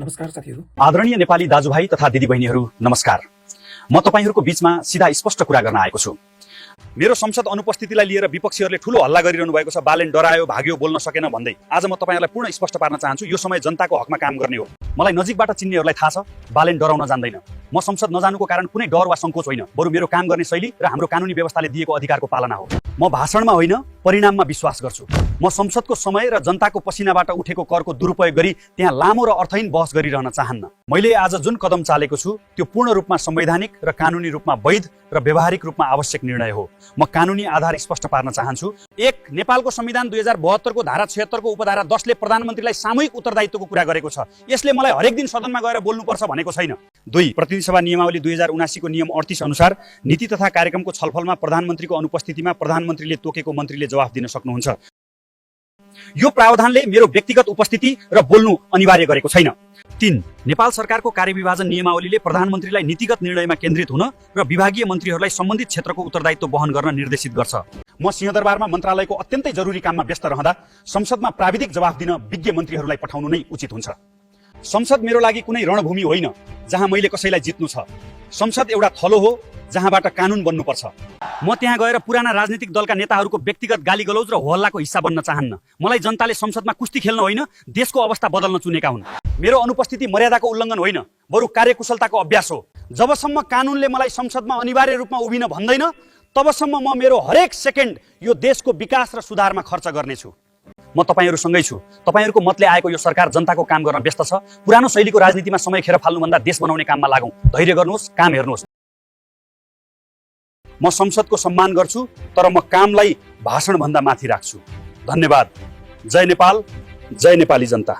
नमस्कार साथीहरू। आदरणीय नेपाली दाजुभाइ तथा दिदीबहिनीहरू नमस्कार। म तपाईहरूको बीचमा सिधा स्पष्ट कुरा गर्न आएको छु। मेरो संसद अनुपस्थितिलाई लिएर विपक्षीहरूले ठूलो हल्ला गरिरहनु भएको छ। बालेन डरायो, भाग्यो, बोल्न सकेन भन्दै। आज म तपाईहरुलाई पूर्ण स्पष्ट पार्न चाहन्छु, यो समय जनताको हकमा काम गर्ने हो। मलाई नजिकबाट चिन्नेहरूलाई थाहा छ, बालेन डराउन जान्दैन। म संसद नजानुको कारण कुनै डर वा संकोच होइन, बरु मेरो काम गर्ने शैली र हाम्रो कानुनी व्यवस्थाले दिएको अधिकारको पालना हो। म भाषणमा होइन, परिणाममा विश्वास गर्छु। म संसदको समय र जनताको पसिनाबाट उठेको करको दुरुपयोग गरी त्यहाँ लामो र अर्थहीन बहस गरिरहन चाहन्न। मैले आज जुन कदम चालेको छु त्यो पूर्ण रूपमा संवैधानिक र कानुनी रूपमा वैध र व्यावहारिक रूपमा आवश्यक निर्णय हो। म कानुनी आधार स्पष्ट पार्न चाहन्छु। 1. नेपालको संविधान 2072 को धारा 76 को उपधारा 10 ले प्रधानमन्त्रीलाई सामूहिक उत्तरदायित्वको कुरा गरेको छ। यसले मलाई हरेक दिन सदनमा गएर बोल्नुपर्छ भनेको छैन। 2. प्रतिनिधि सभा नियमावली 2079 को नियम 38 अनुसार नीति तथा कार्यक्रमको छलफलमा प्रधानमन्त्रीको अनुपस्थितिमा प्रधानमन्त्रीले तोकेको मन्त्रीले जवाफ दिन सक्नुहुन्छ। यो प्रावधानले मेरो व्यक्तिगत उपस्थिति र बोल्नु अनिवार्य गरेको छैन। 3. नेपाल सरकारको कार्यविभाजन नियमावलीले प्रधानमन्त्रीलाई नीतिगत निर्णयमा केन्द्रित हुन र विभागीय मन्त्रीहरूलाई सम्बन्धित क्षेत्रको उत्तरदायित्व वहन गर्न निर्देशित गर्छ। म सिंहदरबारमा मन्त्रालयको अत्यन्तै जरुरी काममा व्यस्त रहँदा संसदमा प्राविधिक जवाफ दिन विज्ञ मन्त्रीहरूलाई पठाउनु नै उचित हुन्छ। संसद मेरो लागि कुनै रणभूमि होइन जहाँ मैले कसैलाई जित्नु छ। संसद एउटा थलो हो जहाँबाट कानुन बन्नुपर्छ। म त्यहाँ गएर पुराना राजनीतिक दलका नेताहरूको व्यक्तिगत गालीगलौज र होहल्लाको हिस्सा बन्न चाहन्न। मलाई जनताले संसदमा कुस्ती खेल्न होइन, देशको अवस्था बदल्न चुनेका हुन्। मेरो अनुपस्थिति मर्यादाको उल्लङ्घन होइन, बरु कार्यकुशलताको अभ्यास हो। जबसम्म कानुनले मलाई संसदमा अनिवार्य रूपमा उभिन भन्दैन, तबसम्म म मेरो हरेक सेकेन्ड यो देशको विकास र सुधारमा खर्च गर्नेछु। म तपाईहरुसँगै छु। तपाईहरुको मतले आएको यो सरकार जनताको काम गर्न व्यस्त छ। पुरानो शैलीको राजनीतिमा समय खेर फाल्नुभन्दा देश बनाउने काममा लागौं। धैर्य गर्नुहोस्, काम हेर्नुहोस्। म संसदको सम्मान गर्छु, तर म कामलाई भाषण भन्दा माथि राख्छु। धन्यवाद। जय नेपाल, जय नेपाली जनता।